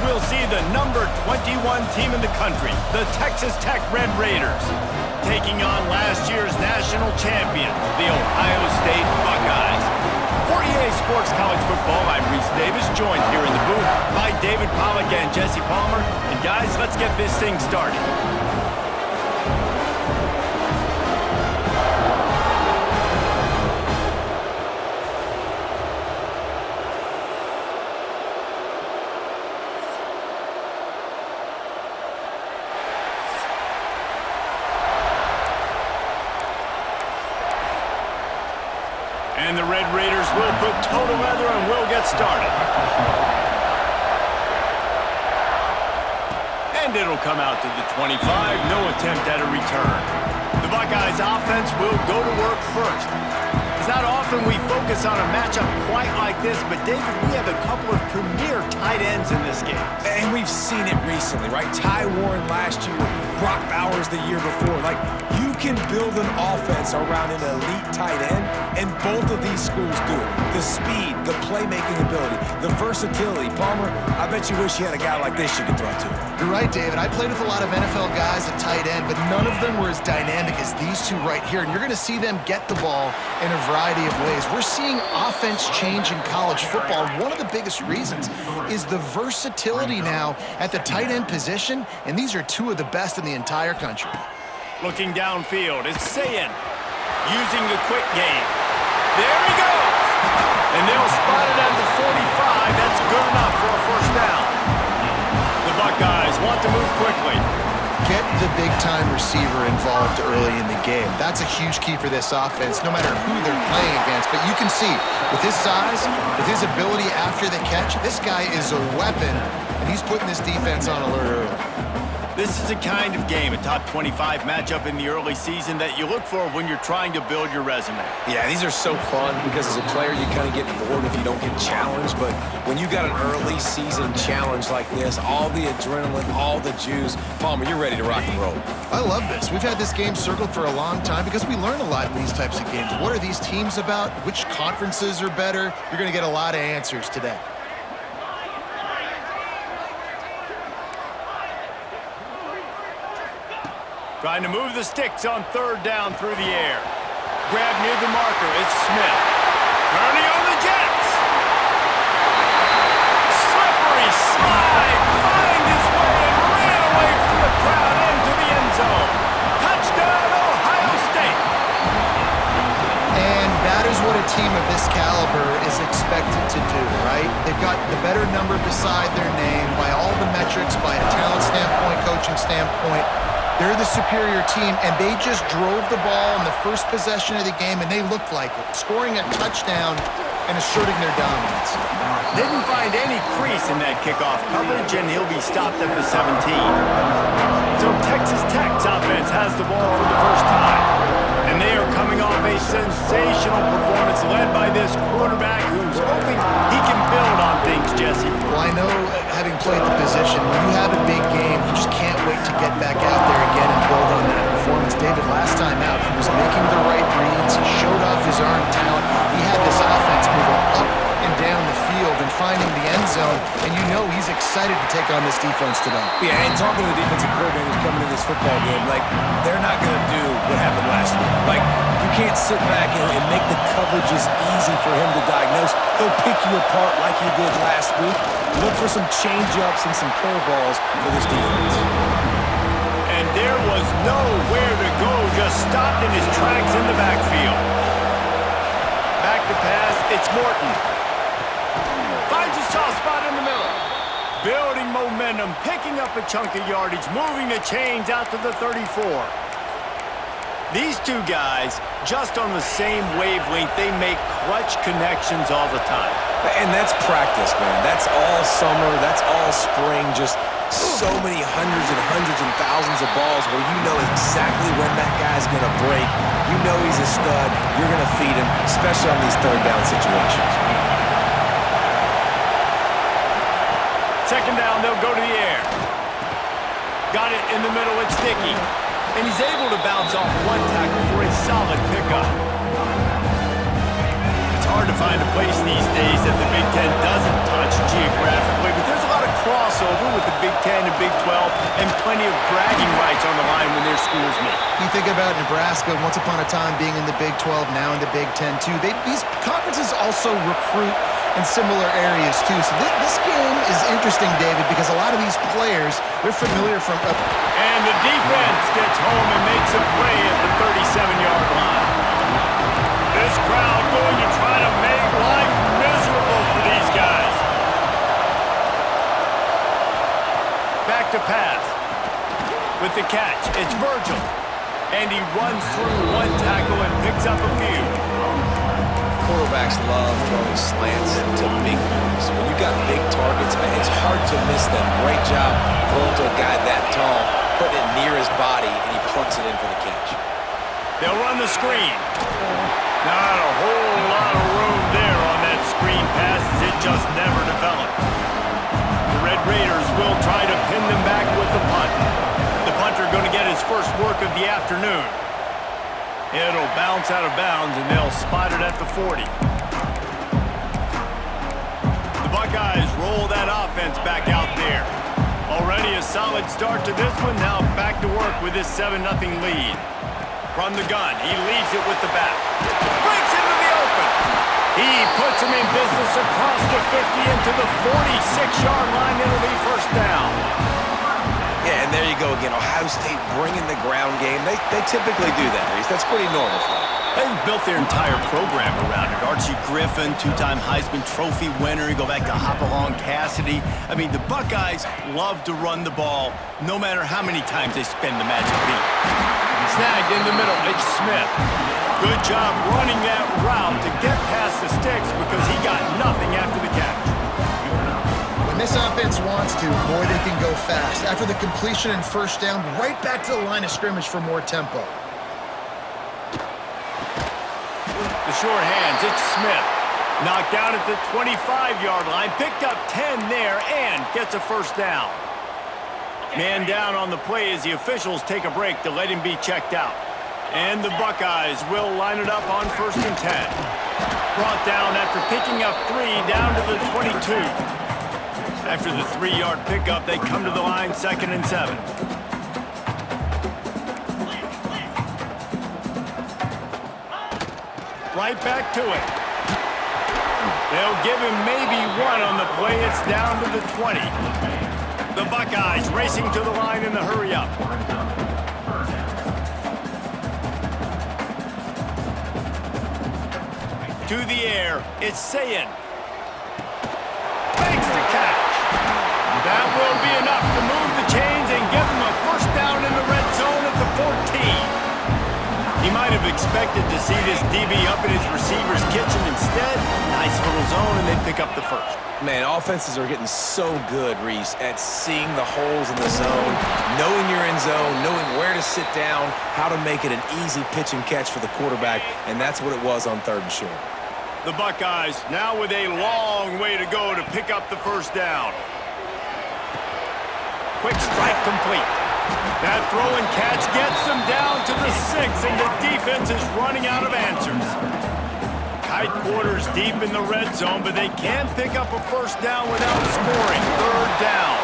we'll see the number 21 team in the country, the Texas Tech Red Raiders, taking on last year's national champion, the Ohio State Buckeyes. For EA Sports College Football, I'm Reese Davis, joined here in the booth by David Pollack and Jesse Palmer. And guys, let's get this thing started. And the Red Raiders will put total leather and will get started. And it'll come out to the 25. No attempt at a return. The Buckeyes offense will go to work first. It's not often we focus on a matchup quite like this, but David, we have a couple of premier tight ends in this game. And we've seen it recently, right? Ty Warren last year, Brock Bowers the year before. Like, you can build an offense around an elite tight end, and both of these schools do it. The speed, the playmaking ability, the versatility. Palmer, I bet you wish you had a guy like this you could throw to. You're right, David. I played with a lot of NFL guys at tight end, but none of them were as dynamic as these two right here. And you're going to see them get the ball in a variety of ways. We're seeing offense change in college football. One of the biggest reasons is the versatility now at the tight end position, and these are two of the best in the entire country. Looking downfield, it's Sayin using the quick game. There he goes! And they'll spot it at the 45. That's good enough for a first down. The Buckeyes want to move quickly. Get the big-time receiver involved early in the game. That's a huge key for this offense, no matter who they're playing against. But you can see, with his size, with his ability after the catch, this guy is a weapon, and he's putting this defense on alert early. This is the kind of game, a top 25 matchup in the early season, that you look for when you're trying to build your resume. Yeah, these are so fun because as a player, you kind of get bored if you don't get challenged. But when you got an early season challenge like this, all the adrenaline, all the juice, Palmer, you're ready to rock and roll. I love this. We've had this game circled for a long time because we learn a lot in these types of games. What are these teams about? Which conferences are better? You're going to get a lot of answers today. Trying to move the sticks on third down through the air. Grab near the marker, it's Smith. Turning on the Jets. Slippery slide, find his way and ran away from the crowd into the end zone. Touchdown, Ohio State. And that is what a team of this caliber is expected to do, right? They've got the better number beside their name by all the metrics, by a talent standpoint, coaching standpoint. They're the superior team, and they just drove the ball in the first possession of the game, and they looked like it, scoring a touchdown and asserting their dominance. Didn't find any crease in that kickoff coverage, and he'll be stopped at the 17. So Texas Tech's offense has the ball for the first time, and they are coming off a sensational performance led by this quarterback who's hoping he can build on things, Jesse. Well, I know, having played the position, when you have a big game, you just can't wait to get back out there again and build on that performance. David, last time out, he was making the right reads. He showed off his arm talent. He had this offense moving up and down the field and finding the end zone, and you know he's excited to take on this defense today. Yeah, and talking to the defensive coordinators coming in this football game, like, they're not going to do what happened last week. Like, you can't sit back and make the coverages easy for him to diagnose. He'll pick you apart like he did last week. Look for some change-ups and some curveballs for this defense. And there was nowhere to go, just stopped in his tracks in the backfield. Back to pass, it's Morton. Finds a soft spot in the middle. Building momentum, picking up a chunk of yardage, moving the chains out to the 34. These two guys, just on the same wavelength, they make clutch connections all the time. And that's practice, man. That's all summer. That's all spring. Just so many hundreds and thousands of balls where you know exactly when that guy's going to break. You know he's a stud. You're going to feed him, especially on these third down situations. Second down, they'll go to the air. Got it in the middle, it's Dickey. And he's able to bounce off one tackle for a solid pickup. It's hard to find a place these days that the Big Ten doesn't touch geographically, but there's a lot of cross crossover with the Big Ten and Big 12 and plenty of bragging rights on the line when their schools meet. You think about Nebraska, once upon a time being in the Big 12, now in the Big 10 too. These conferences also recruit in similar areas too. So this game is interesting, David, because a lot of these players, they're familiar from... And the defense gets home and makes a play at the 37-yard line. This crowd going to try to make life miserable for these guys. Back to pass. With the catch, it's Virgil. And he runs through one tackle and picks up a few. Quarterbacks love throwing slants to big boys. When you got big targets, man, it's hard to miss them. Great job throwing to a guy that tall, putting it near his body, and he plunks it in for the catch. They'll run the screen. Not a whole lot of room there on that screen pass, as it just never developed. The Red Raiders will try to pin them back with the punt. The punter going to get his first work of the afternoon. It'll bounce out of bounds, and they'll spot it at the 40. The Buckeyes roll that offense back out there. Already a solid start to this one. Now back to work with this 7-0 lead. From the gun, he leaves it with the back. Breaks into the open. He puts him in business across the 50 into the 46-yard line. It'll be first down. Yeah, and there you go again. Ohio State bringing the ground game. They typically do that, Reese. That's pretty normal for them. They've built their entire program around it. Archie Griffin, two-time Heisman Trophy winner. You go back to Hopalong Cassidy. I mean, the Buckeyes love to run the ball, no matter how many times they spin the magic beat. Snagged in the middle, it's Smith. Good job running that route to get past the sticks because he got nothing after the catch. When this offense wants to, boy, they can go fast. After the completion and first down, right back to the line of scrimmage for more tempo. The short hands, it's Smith. Knocked down at the 25-yard line, picked up 10 there, and gets a first down. Man down on the play as the officials take a break to let him be checked out. And the Buckeyes will line it up on 1st and 10. Brought down after picking up 3 down to the 22. After the 3-yard pickup, they come to the line 2nd and 7. Right back to it. They'll give him maybe 1 on the play. It's down to the 20. The Buckeyes racing to the line in the hurry-up. To the air, it's Sayin. Makes the catch. That will be enough to move the chains and give them a first down in the red zone at the 14. He might have expected to see this DB up in his receiver's kitchen. Instead, nice little zone, and they pick up the first. Man, offenses are getting so good, Reese, at seeing the holes in the zone, knowing you're in zone, knowing where to sit down, how to make it an easy pitch and catch for the quarterback, and that's what it was on 3rd and short. The Buckeyes now with a long way to go to pick up the first down. Quick strike complete. That throw and catch gets them down to the 6, and the defense is running out of answers. Tight quarters deep in the red zone, but they can't pick up a first down without scoring. 3rd down.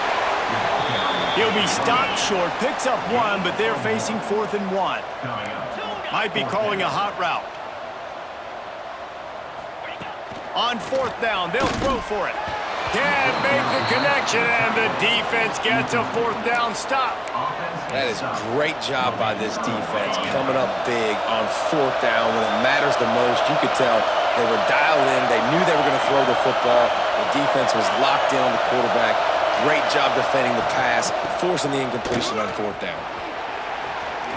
He'll be stopped short, picks up 1, but they're facing 4th and 1. Might be calling a hot route. On 4th down, they'll throw for it. Can't make the connection, and the defense gets a 4th down stop. That is a great job by this defense, coming up big on 4th down when it matters the most. You could tell they were dialed in. They knew they were going to throw the football. The defense was locked in on the quarterback. Great job defending the pass, forcing the incompletion on 4th down.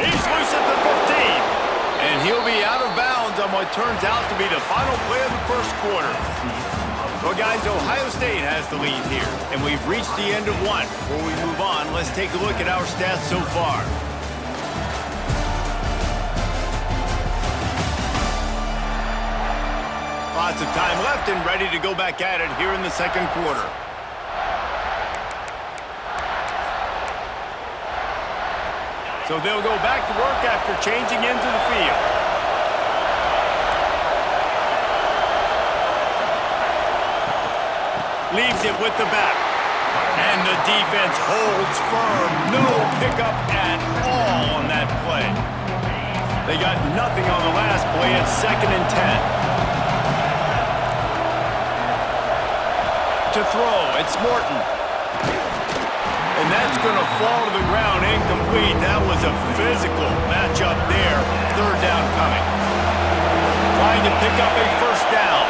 He's loose at the 15, and he'll be out of bounds on what turns out to be the final play of the first quarter. Well, guys, Ohio State has the lead here, and we've reached the end of 1. Before we move on, let's take a look at our stats so far. Lots of time left and ready to go back at it here in the second quarter. So they'll go back to work after changing into the field. Leaves it with the back. And the defense holds firm. No pickup at all on that play. They got nothing on the last play. It's 2nd and 10. To throw, it's Morton. And that's going to fall to the ground incomplete. That was a physical matchup there. 3rd down coming. Trying to pick up a 1st down.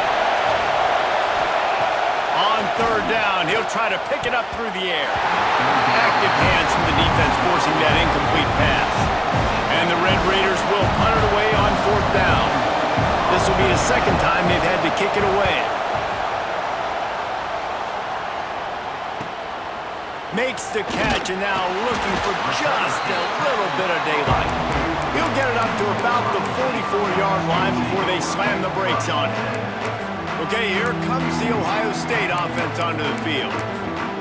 On 3rd down, he'll try to pick it up through the air. Active hands from the defense forcing that incomplete pass. And the Red Raiders will punt it away on 4th down. This will be the 2nd time they've had to kick it away. Makes the catch and now looking for just a little bit of daylight. He'll get it up to about the 44-yard line before they slam the brakes on it. Okay, here comes the Ohio State offense onto the field.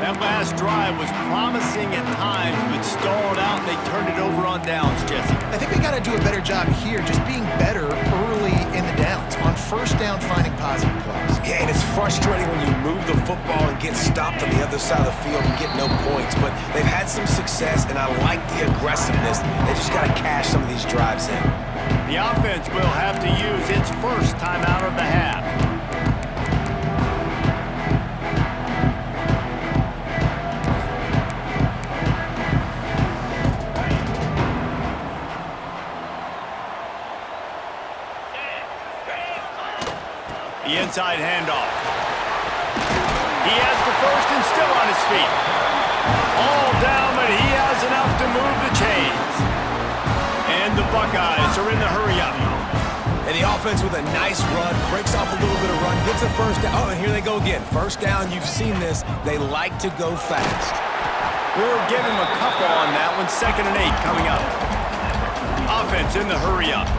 That last drive was promising at times, but stalled out and they turned it over on downs, Jesse. I think we got to do a better job here, just being better early in the downs. On 1st down, finding positive plays. Yeah, and it's frustrating when you move the football and get stopped on the other side of the field and get no points. But they've had some success, and I like the aggressiveness. They just got to cash some of these drives in. The offense will have to use its 1st time out of the half. The inside handoff. He has the 1st and still on his feet. All down, but he has enough to move the chains. And the Buckeyes are in the hurry-up. And the offense with a nice run, breaks off a little bit of run, gets a 1st down. Oh, and here they go again. 1st down, you've seen this. They like to go fast. We'll give him a couple on that one. 2nd and 8 coming up. Offense in the hurry-up.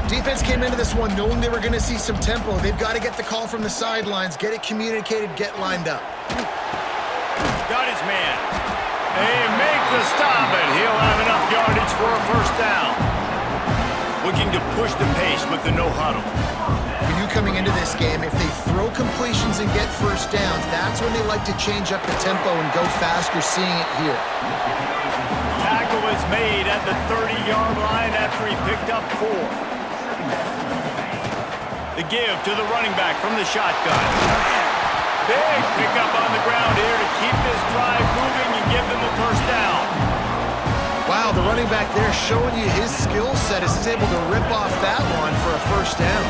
Defense came into this one knowing they were going to see some tempo. They've got to get the call from the sidelines, get it communicated, get lined up. Got his man. They make the stop, and he'll have enough yardage for a 1st down. Looking to push the pace with the no huddle. For you coming into this game, if they throw completions and get 1st downs, that's when they like to change up the tempo and go fast. You're seeing it here. Tackle is made at the 30-yard line after he picked up 4. The give to the running back from the shotgun. Big pickup on the ground here to keep this drive moving and give them a 1st down. Wow, the running back there showing you his skill set as he's able to rip off that one for a 1st down.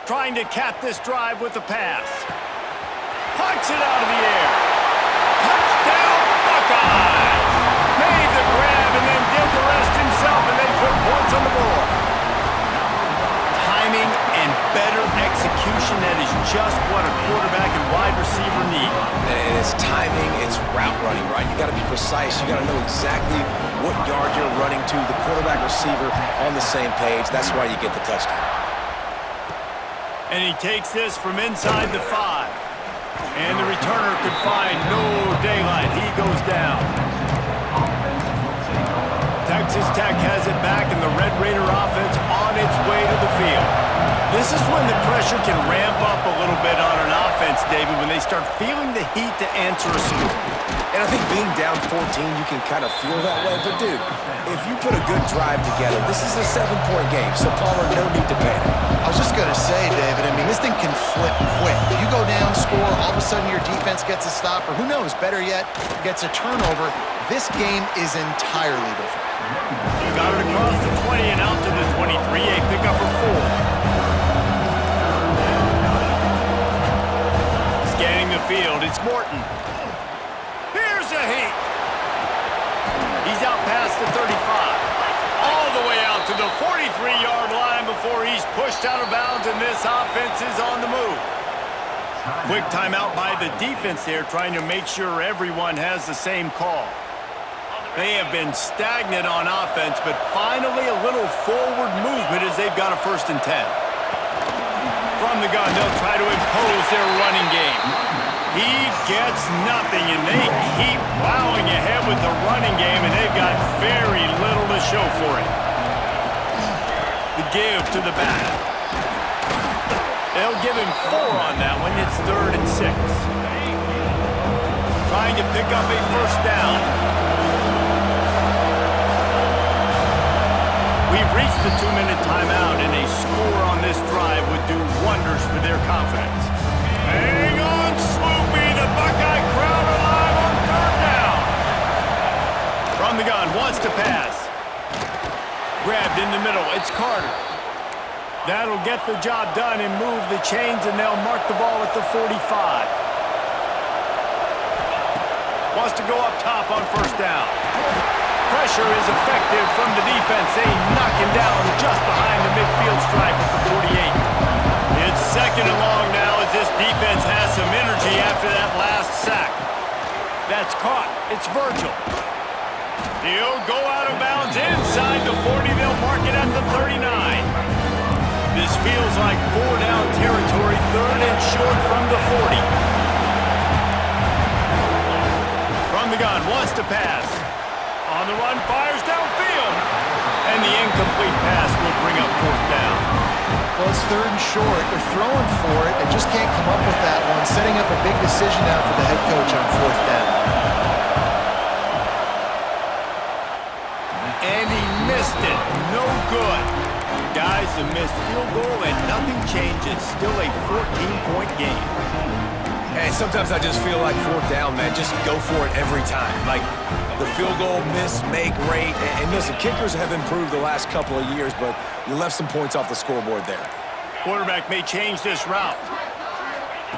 Trying to cap this drive with the pass. Pucks it out of the air. Touchdown, Buckeyes! Made the grab and then did the rest himself, and they put points on the board. Timing and better execution, that is just what a quarterback and wide receiver need. And it's timing, it's route running, right? You got to be precise. You got to know exactly what yard you're running to. The quarterback receiver on the same page. That's why you get the touchdown. And he takes this from inside the 5. And the returner could find no daylight. He goes down. Texas Tech has it back, and the Red Raider offense on its way to the field. This is when the pressure can ramp up a little bit on an offense, David, when they start feeling the heat to answer a score. And I think being down 14, you can kind of feel that way. But, dude, if you put a good drive together, this is a 7-point game, so Palmer, no need to panic. I was just going to say, David, I mean, this thing can flip quick. You go down, score, all of a sudden your defense gets a stop, or who knows, better yet, gets a turnover. This game is entirely different. Got it across the 20 and out to the 23, a pickup of 4. Scanning the field, it's Morton. Here's a heat. He's out past the 35. All the way out to the 43-yard line before he's pushed out of bounds, and this offense is on the move. Quick timeout by the defense there, trying to make sure everyone has the same call. They have been stagnant on offense, but finally a little forward movement as they've got a 1st and 10. From the gun, they'll try to impose their running game. He gets nothing, and they keep plowing ahead with the running game, and they've got very little to show for it. The give to the back. They'll give him 4 on that one. It's 3rd and 6. Trying to pick up a first down. We've reached the 2-minute timeout, and a score on this drive would do wonders for their confidence. Hang on, Sloopy. The Buckeye crowd alive on 3rd down. From the gun, wants to pass. Grabbed in the middle. It's Carter. That'll get the job done and move the chains, and they'll mark the ball at the 45. Wants to go up top on first down. Pressure is effective from the defense. They knock him down just behind the midfield stripe at the 48. It's 2nd and long now as this defense has some energy after that last sack. That's caught. It's Virgil. He'll go out of bounds inside the 40. They'll mark it at the 39. This feels like 4-down territory, 3rd and short from the 40. From the gun, wants to pass. On the run, fires downfield. And the incomplete pass will bring up 4th down. Well, it's 3rd and short. They're throwing for it. They just can't come up with that one. Setting up a big decision now for the head coach on 4th down. And he missed it. No good. Guys, a missed field goal and nothing changes. Still a 14-point game. And sometimes I just feel like 4th down, man. Just go for it every time. Like the field goal miss, make rate. And listen, kickers have improved the last couple of years, but you left some points off the scoreboard there. Quarterback may change this route.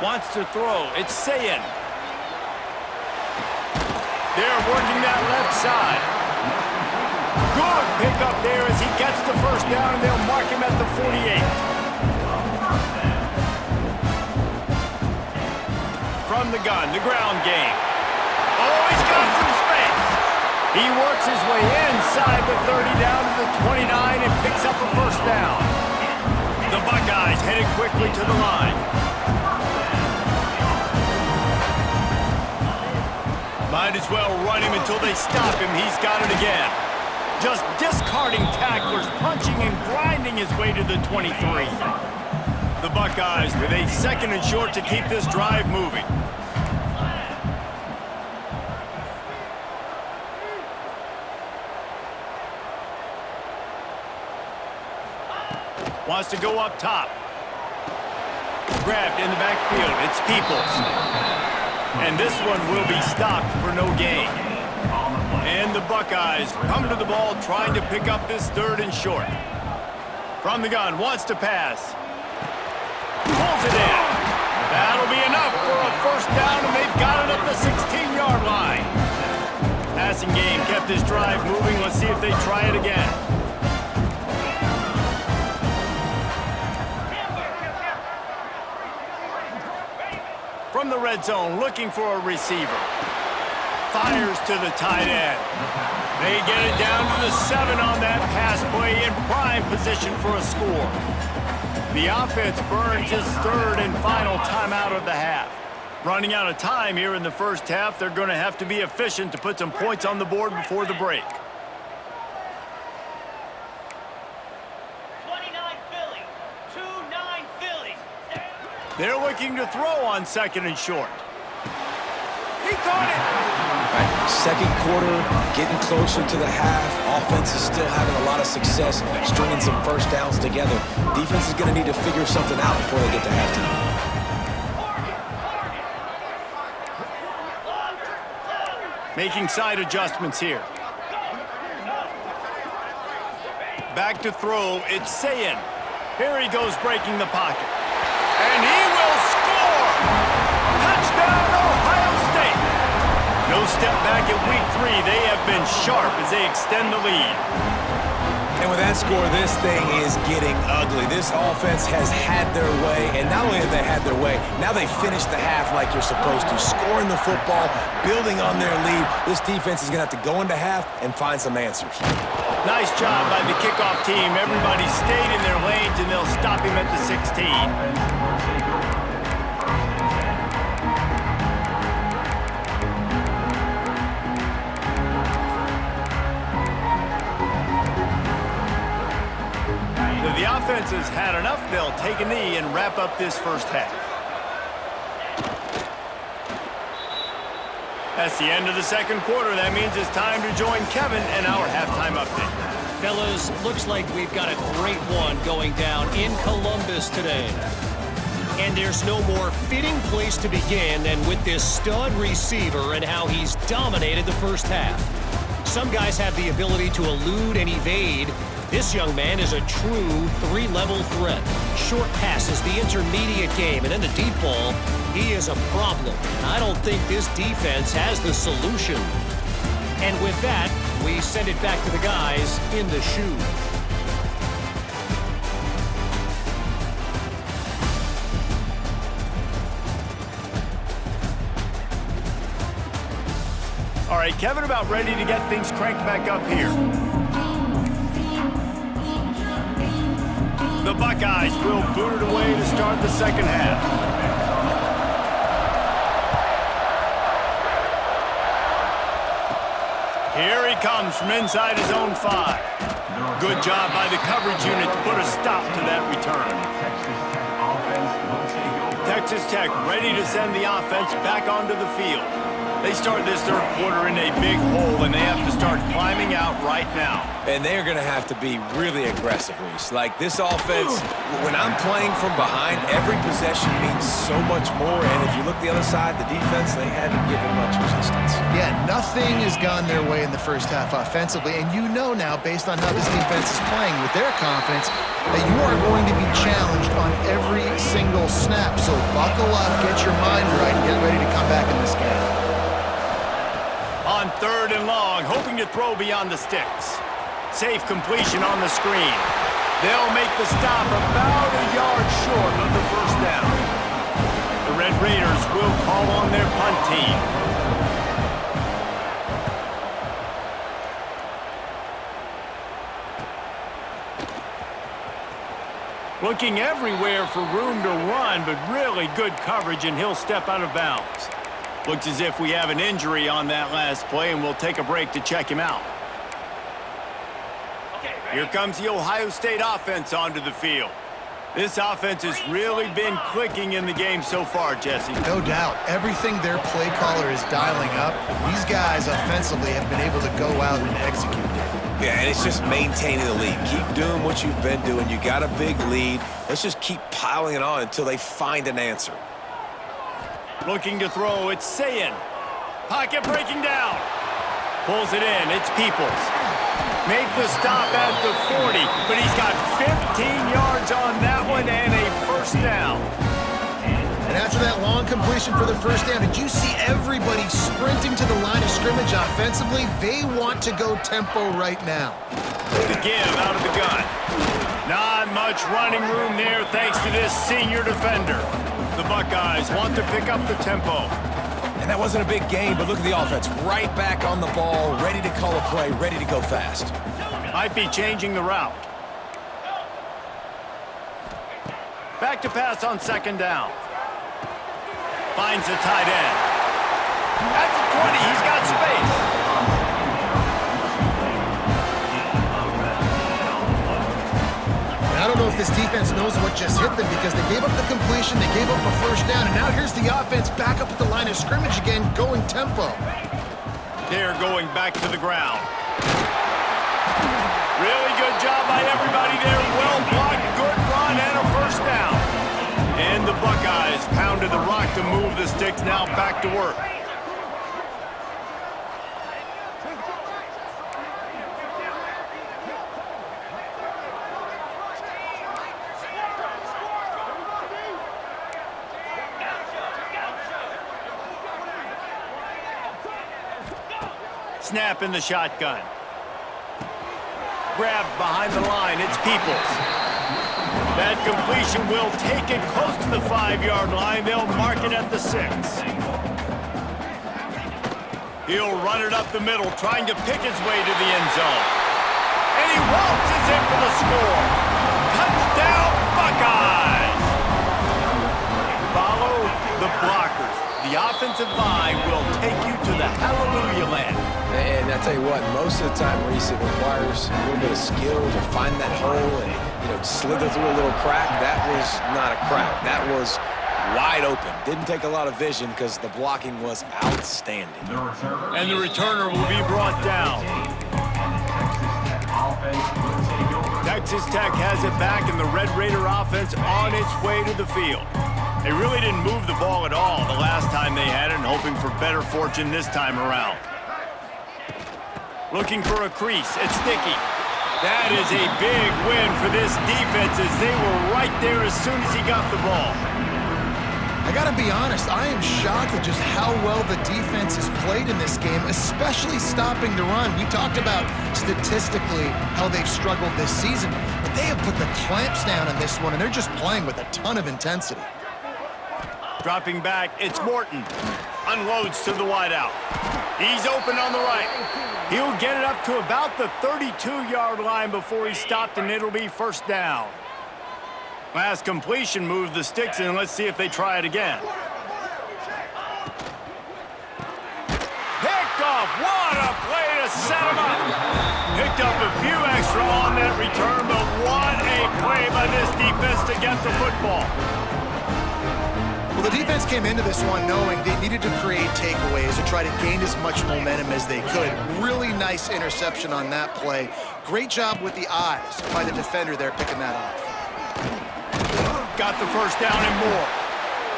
Wants to throw. It's Sayin. They're working that left side. Good pickup there as he gets the first down, and they'll mark him at the 48. From the gun, the ground game. Oh, he's got some space. He works his way inside the 30 down to the 29 and picks up a first down. The Buckeyes headed quickly to the line. Might as well run him until they stop him. He's got it again. Just discarding tacklers, punching and grinding his way to the 23. The Buckeyes with a 2nd and short to keep this drive moving. Wants to go up top. Grabbed in the backfield. It's Peoples. And this one will be stopped for no gain. And the Buckeyes come to the ball trying to pick up this 3rd and short. From the gun, wants to pass. Pulls it in. That'll be enough for a first down, and they've got it at the 16-yard line. Passing game kept this drive moving. Let's see if they try it again. From the red zone, looking for a receiver. Fires to the tight end. They get it down to the 7 on that pass play in prime position for a score. The offense burns his 3rd and final timeout of the half. Running out of time here in the first half, they're going to have to be efficient to put some points on the board before the break. 29 Philly, 2-9 Philly. They're looking to throw on 2nd and short. He caught it. Right. 2nd quarter, getting closer to the half. Offense is still having a lot of success stringing some first downs together. Defense is going to need to figure something out before they get to halftime. Making side adjustments here. Back to throw. It's Sayin. Here he goes breaking the pocket. And he will score! Touchdown, Ohio State! No step back at week 3. They have been sharp as they extend the lead. And with that score, this thing is getting ugly. This offense has had their way, and not only have they had their way, now they finish the half like you're supposed to, scoring the football, building on their lead. This defense is going to have to go into half and find some answers. Nice job by the kickoff team. Everybody stayed in their lanes, and they'll stop him at the 16. offense has had enough. They'll take a knee and wrap up this first half. That's the end of the second quarter. That means it's time to join Kevin and our halftime update. Fellas, looks like we've got a great one going down in Columbus today. And there's no more fitting place to begin than with this stud receiver and how he's dominated the first half. Some guys have the ability to elude and evade. This young man is a true three-level threat. Short passes, the intermediate game, and then the deep ball. He is a problem. I don't think this defense has the solution. And with that, we send it back to the guys in the shoe. All right, Kevin, about ready to get things cranked back up here. The Buckeyes will boot it away to start the second half. Here he comes from inside his own 5. Good job by the coverage unit to put a stop to that return. Texas Tech ready to send the offense back onto the field. They start this third quarter in a big hole, and they have to start climbing out right now. And they're going to have to be really aggressive, Reese. Like, this offense, when I'm playing from behind, every possession means so much more. And if you look the other side, the defense, they haven't given much resistance. Yeah, nothing has gone their way in the first half offensively. And you know now, based on how this defense is playing with their confidence, that you are going to be challenged on every single snap. So buckle up, get your mind right, and get ready to come back in this game. On third and long, hoping to throw beyond the sticks. Safe completion on the screen. They'll make the stop about a yard short of the first down. The Red Raiders will call on their punt team. Looking everywhere for room to run, but really good coverage, and he'll step out of bounds. Looks as if we have an injury on that last play, and we'll take a break to check him out. Here comes the Ohio State offense onto the field. This offense has really been clicking in the game so far, Jesse. No doubt. Everything their play caller is dialing up, these guys offensively have been able to go out and execute. Yeah, and it's just maintaining the lead. Keep doing what you've been doing. You got a big lead. Let's just keep piling it on until they find an answer. Looking to throw, it's Sayin. Pocket breaking down. Pulls it in, it's Peoples. Make the stop at the 40, but he's got 15 yards on that one and a first down. And after that long completion for the first down, did you see everybody sprinting to the line of scrimmage offensively? They want to go tempo right now. The give out of the gun. Not much running room there thanks to this senior defender. The Buckeyes want to pick up the tempo. And that wasn't a big game, but look at the offense. Right back on the ball, ready to call a play, ready to go fast. Might be changing the route. Back to pass on second down. Finds the tight end. At the 20, he's got space. I don't know if this defense knows what just hit them because they gave up the completion, they gave up a first down, and now here's the offense back up at the line of scrimmage again, going tempo. They're going back to the ground. Really good job by everybody there. Well blocked, good run, and a first down. And the Buckeyes pounded the rock to move the sticks, now back to work. Snap in the shotgun. Grabbed behind the line, it's Peoples. That completion will take it close to the 5-yard line. They'll mark it at the 6. He'll run it up the middle, trying to pick his way to the end zone. And he waltzes in for the score. Touchdown, Buckeyes! Follow the blockers. The offensive line will take you to the hallelujah land. And I tell you what, most of the time, Reese, it requires a little bit of skill to find that hole and slither through a little crack. That was not a crack. That was wide open. Didn't take a lot of vision because the blocking was outstanding. And the returner will be brought down. Texas Tech has it back, and the Red Raider offense on its way to the field. They really didn't move the ball at all the last time they had it, and hoping for better fortune this time around. Looking for a crease. It's Sticky. That is a big win for this defense, as they were right there as soon as he got the ball. I gotta be honest, I am shocked at just how well the defense has played in this game, especially stopping the run. We talked about statistically how they've struggled this season, but they have put the clamps down in this one, and they're just playing with a ton of intensity. Dropping back, it's Morton. Unloads to the wideout. He's open on the right. He'll get it up to about the 32-yard line before he stopped, and it'll be first down. Last completion moved the sticks in. Let's see if they try it again. Picked off. What a play to set him up. Picked up a few extra on that return, but what a play by this defense to get the football. Well, the defense came into this one knowing they needed to create takeaways to try to gain as much momentum as they could. Really nice interception on that play. Great job with the eyes by the defender there picking that off. Got the first down and more.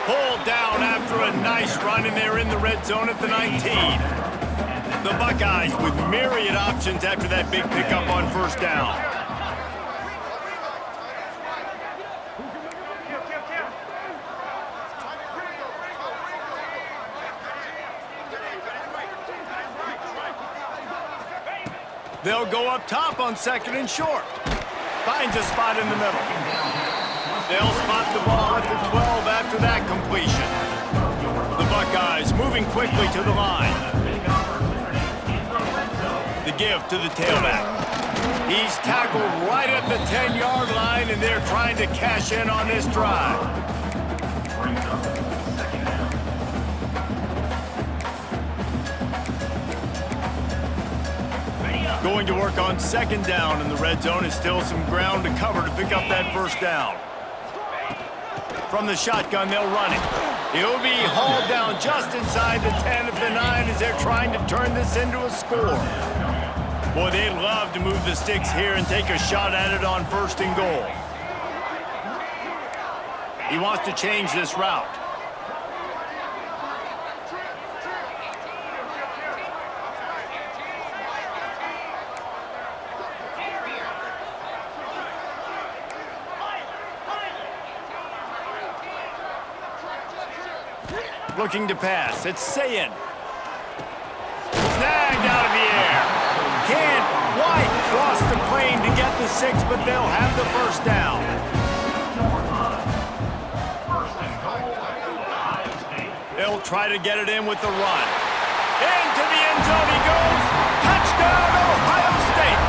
Pulled down after a nice run, and they're in the red zone at the 19. The Buckeyes with myriad options after that big pickup on first down. They'll go up top on second and short. Finds a spot in the middle. They'll spot the ball at the 12 after that completion. The Buckeyes moving quickly to the line. The give to the tailback. He's tackled right at the 10-yard line, and they're trying to cash in on this drive. Going to work on second down in the red zone. Is still some ground to cover to pick up that first down. From the shotgun, they'll run it. He'll be hauled down just inside the 10 of the 9 as they're trying to turn this into a score. Boy, they'd love to move the sticks here and take a shot at it on first and goal. He wants to change this route. Looking to pass. It's Sayin. Snagged out of the air. Can't quite cross the plane to get the 6, but they'll have the first down. They'll try to get it in with the run. Into the end zone he goes. Touchdown, Ohio State.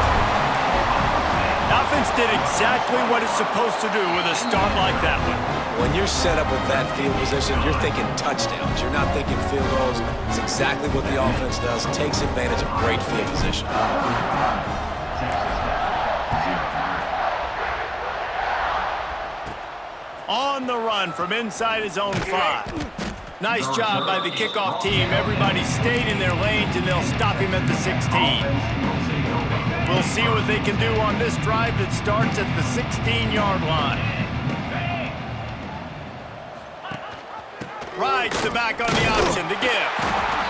Offense did exactly what it's supposed to do with a start like that one. When you're set up with that field position, you're thinking touchdowns. You're not thinking field goals. It's exactly what the offense does. Takes advantage of great field position. On the run from inside his own 5. Nice job by the kickoff team. Everybody stayed in their lanes, and they'll stop him at the 16. We'll see what they can do on this drive that starts at the 16-yard line. Rides the back on the option, the give.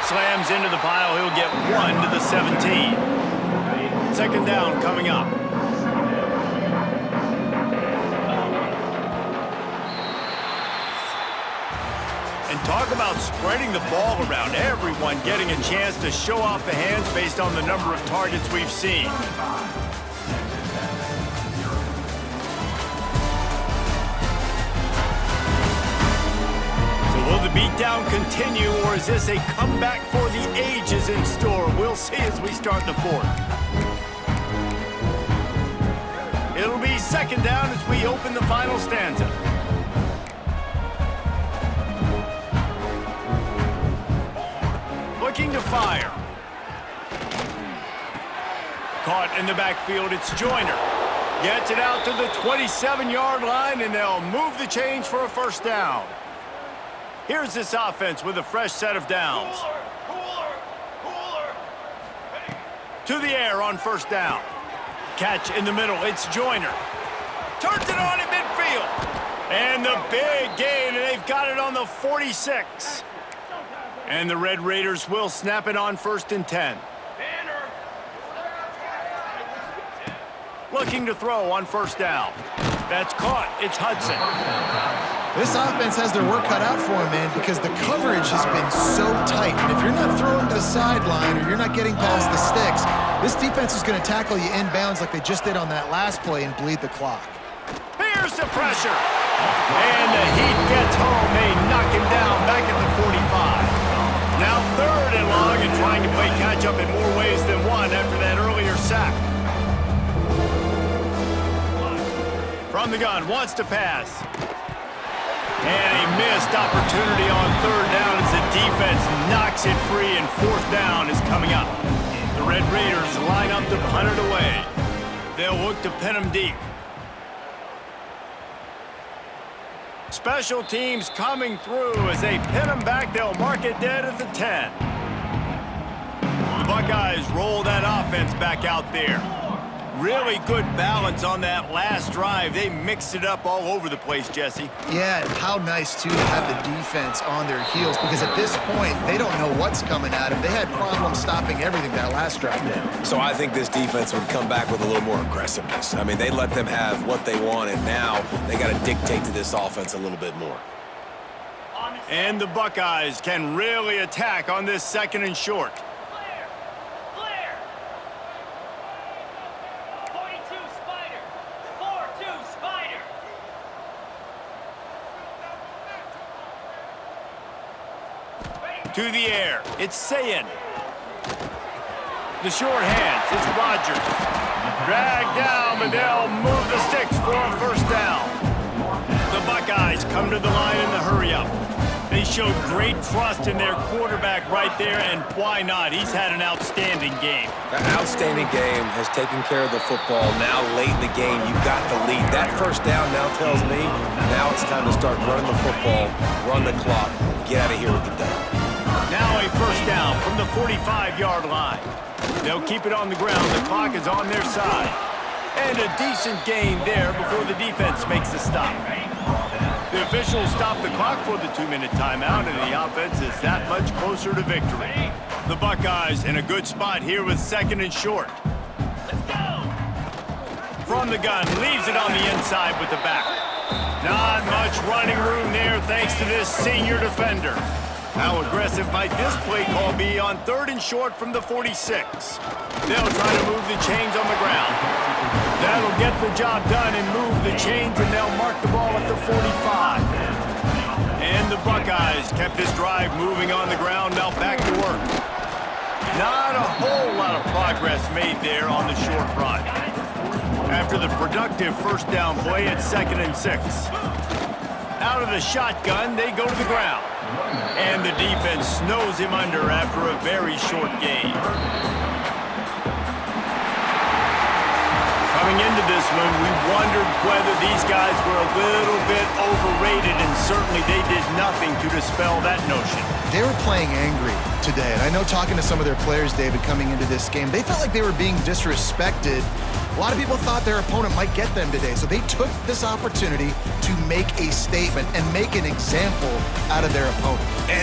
Slams into the pile, he'll get 1 to the 17. Second down coming up. And talk about spreading the ball around. Everyone getting a chance to show off the hands based on the number of targets we've seen. Will the beatdown continue, or is this a comeback for the ages in store? We'll see as we start the 4th. It'll be second down as we open the final stanza. Looking to fire. Caught in the backfield, it's Joyner. Gets it out to the 27-yard line, and they'll move the chains for a first down. Here's this offense with a fresh set of downs. To the air on first down. Catch in the middle. It's Joyner. Turns it on in midfield. And the big gain, and they've got it on the 46. And the Red Raiders will snap it on 1st and 10. Looking to throw on first down. That's caught. It's Hudson. This offense has their work cut out for them, man, because the coverage has been so tight. And if you're not throwing to the sideline or you're not getting past the sticks, this defense is going to tackle you inbounds like they just did on that last play and bleed the clock. Here's the pressure. And the Heat gets home. They knock him down back at the 45. Now 3rd and long and trying to play catch-up in more ways than one after that earlier sack. From the gun, wants to pass. And a missed opportunity on 3rd down as the defense knocks it free, and 4th down is coming up. The Red Raiders line up to punt it away. They'll look to pin them deep. Special teams coming through as they pin them back. They'll mark it dead at the 10. The Buckeyes roll that offense back out there. Really good balance on that last drive. They mixed it up all over the place, Jesse. Yeah, and how nice, too, to have the defense on their heels, because at this point, they don't know what's coming at them. They had problems stopping everything that last drive did. So I think this defense would come back with a little more aggressiveness. I mean, they let them have what they want, and now they got to dictate to this offense a little bit more. And the Buckeyes can really attack on this 2nd and short. To the air, it's Sayin. The short hands, it's Rogers. Dragged down, but they'll move the sticks for a first down. The Buckeyes come to the line in the hurry-up. They showed great trust in their quarterback right there, and why not? He's had an outstanding game. An outstanding game, has taken care of the football. Now late in the game, you got the lead. That first down now tells me now it's time to start running the football, run the clock, get out of here with the dub. Now a first down from the 45-yard line. They'll keep it on the ground. The clock is on their side. And a decent gain there before the defense makes the stop. The officials stop the clock for the 2-minute timeout, and the offense is that much closer to victory. The Buckeyes in a good spot here with 2nd and short. From the gun, leaves it on the inside with the back. Not much running room there thanks to this senior defender. How aggressive might this play call be on 3rd and short from the 46? They'll try to move the chains on the ground. That'll get the job done and move the chains, and they'll mark the ball at the 45. And the Buckeyes kept this drive moving on the ground, now back to work. Not a whole lot of progress made there on the short run. After the productive first down play at 2nd and 6. Out of the shotgun, they go to the ground. And the defense snows him under after a very short game. Coming into this one, we wondered whether these guys were a little bit overrated, and certainly they did nothing to dispel that notion. They were playing angry today, and I know talking to some of their players, David, coming into this game, they felt like they were being disrespected. A lot of people thought their opponent might get them today, so they took this opportunity to make a statement and make an example out of their opponent. And